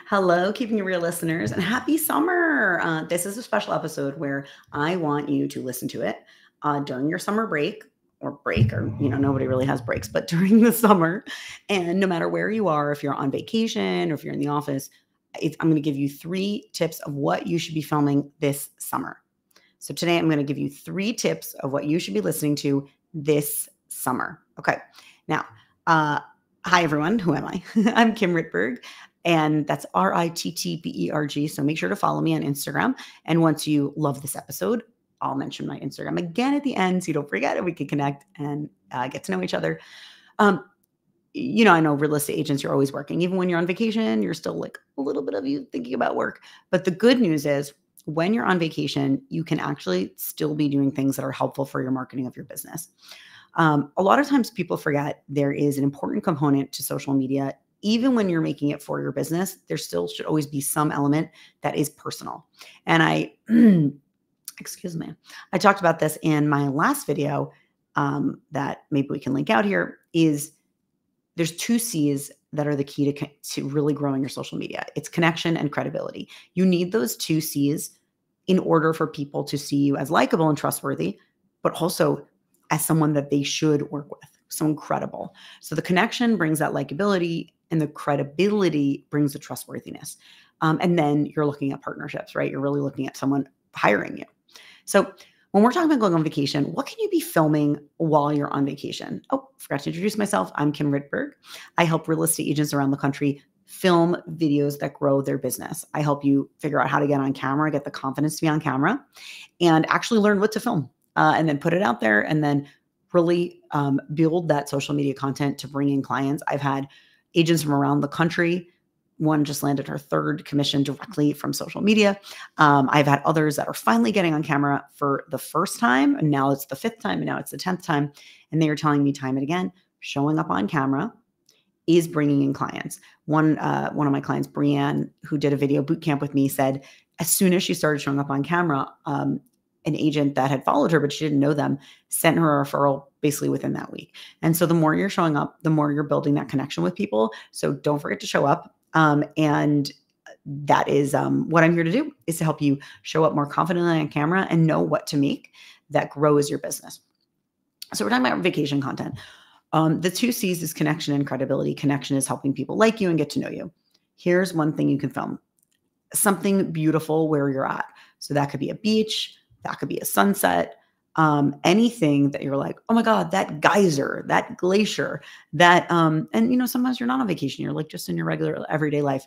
Hello, Keeping It Real listeners, and happy summer. This is a special episode where I want you to listen to it during your summer break, or nobody really has breaks, but during the summer. And no matter where you are, if you're on vacation or if you're in the office, I'm going to give you 3 tips of what you should be filming this summer. So today I'm going to give you 3 tips of what you should be listening to this summer. Okay. Now, hi everyone. Who am I? I'm Kim Rittberg. And that's Rittberg. So make sure to follow me on Instagram. And once you love this episode, I'll mention my Instagram again at the end so you don't forget and we can connect and get to know each other. I know real estate agents, you're always working. Even when you're on vacation, you're still like a little bit of you thinking about work. But the good news is when you're on vacation, you can actually still be doing things that are helpful for your marketing of your business. A lot of times people forget there is an important component to social media. Even when you're making it for your business, there still should always be some element that is personal. And excuse me, I talked about this in my last video that maybe we can link out here. Is there's 2 C's that are the key to really growing your social media. It's connection and credibility. You need those 2 C's in order for people to see you as likable and trustworthy, but also as someone that they should work with, someone credible. So the connection brings that likability and the credibility brings the trustworthiness. And then you're looking at partnerships, right? You're really looking at someone hiring you. So when we're talking about going on vacation, what can you be filming while you're on vacation? Oh, forgot to introduce myself. I'm Kim Rittberg. I help real estate agents around the country film videos that grow their business. I help you figure out how to get on camera, get the confidence to be on camera, and actually learn what to film, and then put it out there, and then really build that social media content to bring in clients. I've had agents from around the country. One just landed her 3rd commission directly from social media. I've had others that are finally getting on camera for the first time, and now it's the 5th time, and now it's the 10th time. And they are telling me time and again, showing up on camera is bringing in clients. One of my clients, Brianne, who did a video boot camp with me, said as soon as she started showing up on camera, an agent that had followed her, but she didn't know them, sent her a referral basically within that week. And so the more you're showing up, the more you're building that connection with people. So don't forget to show up. And that is what I'm here to do, is to help you show up more confidently on camera and know what to make that grows your business. So we're talking about vacation content. The 2 C's is connection and credibility. Connection is helping people like you and get to know you. Here's one thing you can film. Something beautiful where you're at. So that could be a beach, that could be a sunset, anything that you're like, oh my God, that geyser, that glacier, that, and sometimes you're not on vacation. You're like just in your regular everyday life.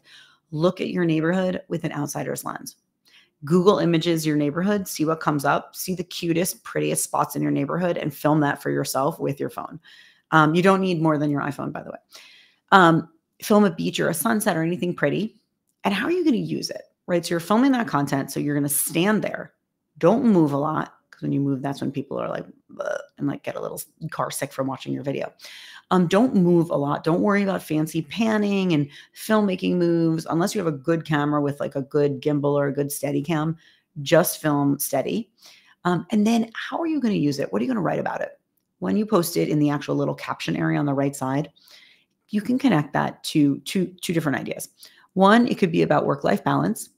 Look at your neighborhood with an outsider's lens. Google images your neighborhood, see what comes up, see the cutest, prettiest spots in your neighborhood and film that for yourself with your phone. You don't need more than your iPhone, by the way. Film a beach or a sunset or anything pretty. And how are you going to use it, right? So you're filming that content. So you're going to stand there. Don't move a lot, because when you move, that's when people are like, bleh, and like get a little car sick from watching your video. Don't move a lot. Don't worry about fancy panning and filmmaking moves unless you have a good camera with like a good gimbal or a good steady cam. Just film steady. And then how are you going to use it? What are you going to write about it? When you post it in the actual little caption area on the right side, you can connect that to two different ideas. One, it could be about work-life balance.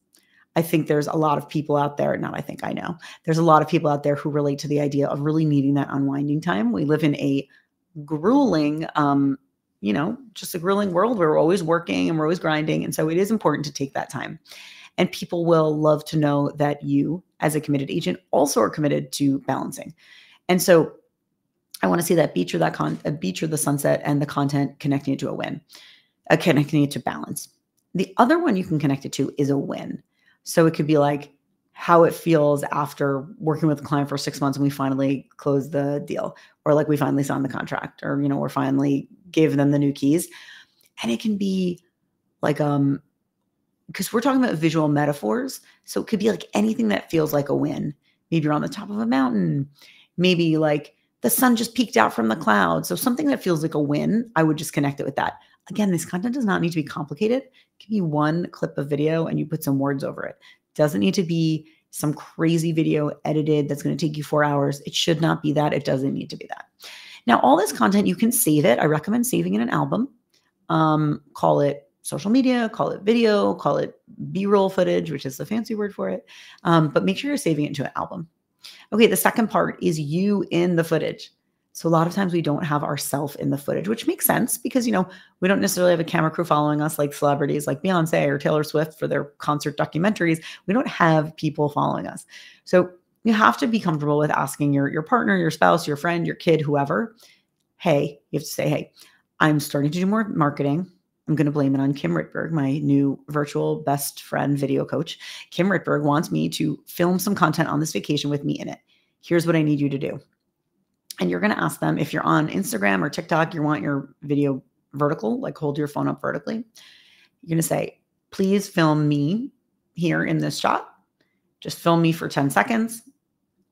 I think there's a lot of people out there, I know, there's a lot of people out there who relate to the idea of really needing that unwinding time. We live in a grueling, just a grueling world where we're always working and we're always grinding. And so it is important to take that time. And people will love to know that you, as a committed agent, also are committed to balancing. And so I want to see that beach or a beach or the sunset and the content connecting it to a win, connecting it to balance. The other one you can connect it to is a win. So it could be like how it feels after working with a client for 6 months and we finally closed the deal, or like we finally signed the contract, or, we're finally gave them the new keys. And it can be like, because we're talking about visual metaphors. So it could be like anything that feels like a win. Maybe you're on the top of a mountain. Maybe like the sun just peeked out from the clouds. So something that feels like a win, I would just connect it with that. Again, this content does not need to be complicated. It can be one clip of video and you put some words over it. It doesn't need to be some crazy video edited that's going to take you 4 hours. It should not be that. It doesn't need to be that. Now, all this content, you can save it. I recommend saving in an album. Call it social media, call it video, call it B-roll footage, which is the fancy word for it. But make sure you're saving it into an album. Okay, the second part is you in the footage. So a lot of times we don't have ourself in the footage, which makes sense because, we don't necessarily have a camera crew following us like celebrities like Beyonce or Taylor Swift for their concert documentaries. We don't have people following us. So you have to be comfortable with asking your partner, your spouse, your friend, your kid, whoever, hey, you have to say, hey, I'm starting to do more marketing. I'm going to blame it on Kim Rittberg, my new virtual best friend video coach. Kim Rittberg wants me to film some content on this vacation with me in it. Here's what I need you to do. And you're going to ask them, if you're on Instagram or TikTok, you want your video vertical, like hold your phone up vertically. You're going to say, please film me here in this shot. Just film me for 10 seconds.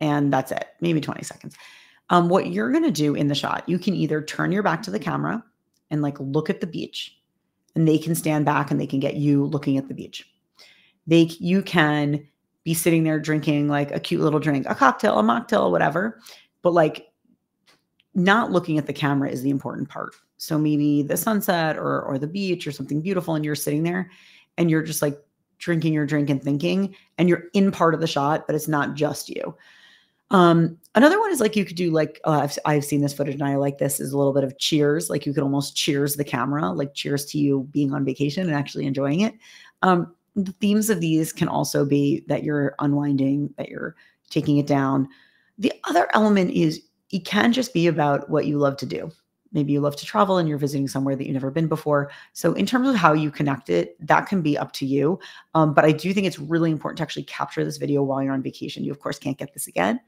And that's it. Maybe 20 seconds. What you're going to do in the shot, you can either turn your back to the camera and like look at the beach, and they can stand back and they can get you looking at the beach. You can be sitting there drinking like a cute little drink, a cocktail, a mocktail, whatever, but like not looking at the camera is the important part. So maybe the sunset or the beach or something beautiful, and you're sitting there and you're just like drinking your drink and thinking, and you're in part of the shot, but it's not just you. Another one is like you could do like, I've seen this footage and I like this, is a little bit of cheers. Like you could almost cheers the camera, like cheers to you being on vacation and actually enjoying it. The themes of these can also be that you're unwinding, that you're taking it down. The other element is it can just be about what you love to do. Maybe you love to travel and you're visiting somewhere that you've never been before. So in terms of how you connect it, that can be up to you. But I do think it's really important to actually capture this video while you're on vacation. You, of course, can't get this again.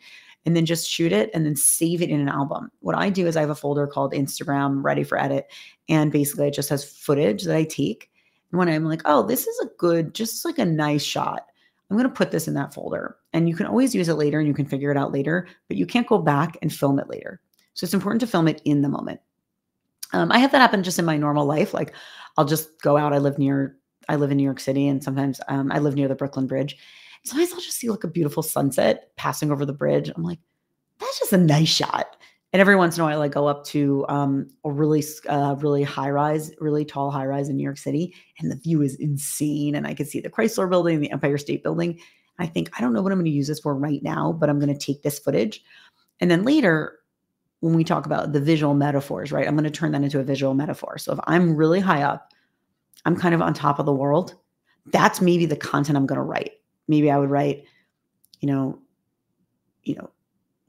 And then just shoot it and then save it in an album. What I do is I have a folder called Instagram Ready for Edit. And basically it just has footage that I take. And when I'm like, oh, this is a good, just like a nice shot, I'm going to put this in that folder. And you can always use it later and you can figure it out later, but you can't go back and film it later. So it's important to film it in the moment. I have that happen just in my normal life. Like I'll just go out. I live in New York City, and sometimes I live near the Brooklyn Bridge. Sometimes I'll just see like a beautiful sunset passing over the bridge. I'm like, that's just a nice shot. And every once in a while I go up to a really tall high rise in New York City, and the view is insane. And I can see the Chrysler Building, the Empire State Building. And I think, I don't know what I'm going to use this for right now, but I'm going to take this footage. And then later, when we talk about the visual metaphors, right, I'm going to turn that into a visual metaphor. So if I'm really high up, I'm kind of on top of the world. That's maybe the content I'm going to write. Maybe I would write,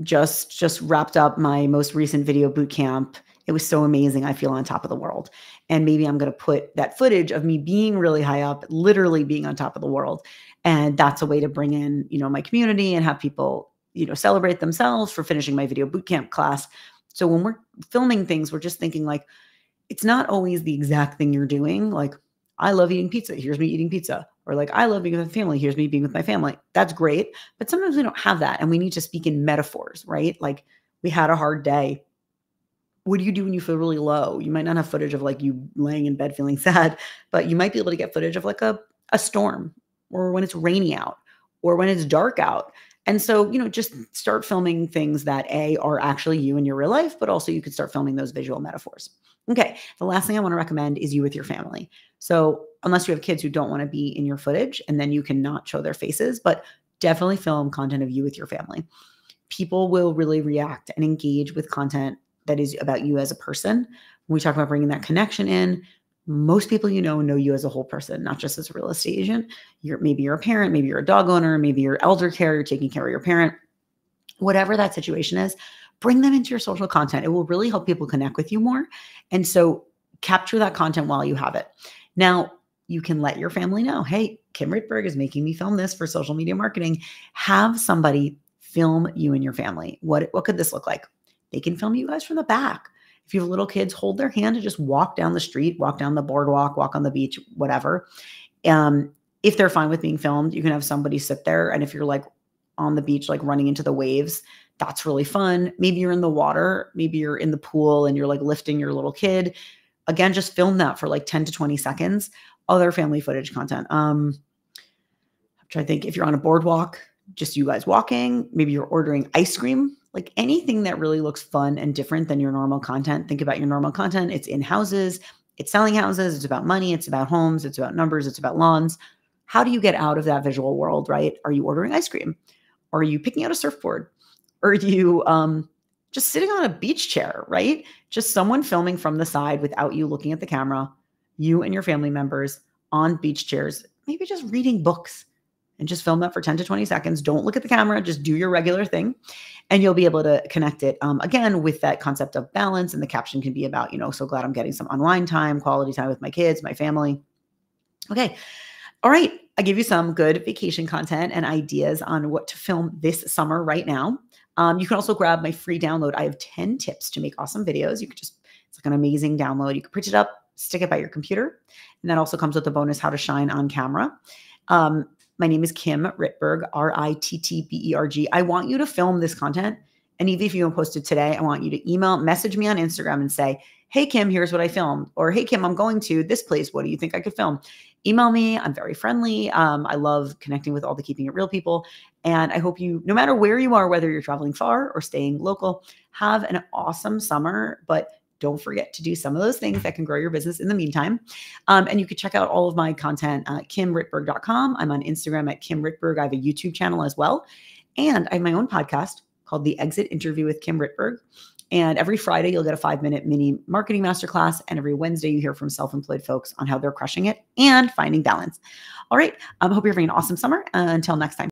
just wrapped up my most recent video boot camp. It was so amazing. I feel on top of the world. And maybe I'm going to put that footage of me being really high up, literally being on top of the world. And that's a way to bring in, my community and have people, celebrate themselves for finishing my video bootcamp class. So when we're filming things, we're just thinking like, it's not always the exact thing you're doing. Like, I love eating pizza. Here's me eating pizza. Or like, I love being with my family. Here's me being with my family. That's great. But sometimes we don't have that. And we need to speak in metaphors, right? Like, we had a hard day. What do you do when you feel really low? You might not have footage of like you laying in bed feeling sad, but you might be able to get footage of like a storm, or when it's rainy out, or when it's dark out. And so, just start filming things that are actually you in your real life, but also you could start filming those visual metaphors. Okay. The last thing I want to recommend is you with your family. So unless you have kids who don't want to be in your footage, and then you cannot show their faces, but definitely film content of you with your family. People will really react and engage with content that is about you as a person. When we talk about bringing that connection in, most people know you as a whole person, not just as a real estate agent. Maybe you're a parent, maybe you're a dog owner, maybe you're elder care, you're taking care of your parent. Whatever that situation is, bring them into your social content. It will really help people connect with you more. And so capture that content while you have it. Now, you can let your family know, hey, Kim Rittberg is making me film this for social media marketing. Have somebody film you and your family. What could this look like? They can film you guys from the back. If you have little kids, hold their hand and just walk down the street, walk down the boardwalk, walk on the beach, whatever. If they're fine with being filmed, you can have somebody sit there. And if you're like on the beach, like running into the waves, that's really fun. Maybe you're in the water, maybe you're in the pool and you're like lifting your little kid. Again, just film that for like 10 to 20 seconds. Other family footage content. I'm trying to think, if you're on a boardwalk, just you guys walking, maybe you're ordering ice cream. Like anything that really looks fun and different than your normal content. Think about your normal content. It's in houses, It's selling houses. It's about money. It's about homes. It's about numbers. It's about lawns. How do you get out of that visual world, right? Are you ordering ice cream? Are you picking out a surfboard? Are you just sitting on a beach chair, right? Just someone filming from the side without you looking at the camera, you and your family members on beach chairs, maybe just reading books, and just film that for 10 to 20 seconds. Don't look at the camera, just do your regular thing. And you'll be able to connect it again with that concept of balance. And the caption can be about, so glad I'm getting some unwind time, quality time with my kids, my family. Okay. All right. I give you some good vacation content and ideas on what to film this summer right now. You can also grab my free download. I have 10 tips to make awesome videos. It's like an amazing download. You can print it up, stick it by your computer. And that also comes with the bonus, how to shine on camera. My name is Kim Rittberg, Rittberg. I want you to film this content. And even if you don't post it today, I want you to message me on Instagram and say, hey, Kim, here's what I filmed. Or, hey, Kim, I'm going to this place. What do you think I could film? Email me. I'm very friendly. I love connecting with all the Keeping It Real people. And I hope you, no matter where you are, whether you're traveling far or staying local, have an awesome summer. But don't forget to do some of those things that can grow your business in the meantime. And you can check out all of my content at kimrittberg.com. I'm on Instagram at Kim Rittberg. I have a YouTube channel as well. And I have my own podcast called The Exit Interview with Kim Rittberg. And every Friday, you'll get a 5-minute mini marketing masterclass. And every Wednesday, you hear from self-employed folks on how they're crushing it and finding balance. All right. I hope you're having an awesome summer. Until next time.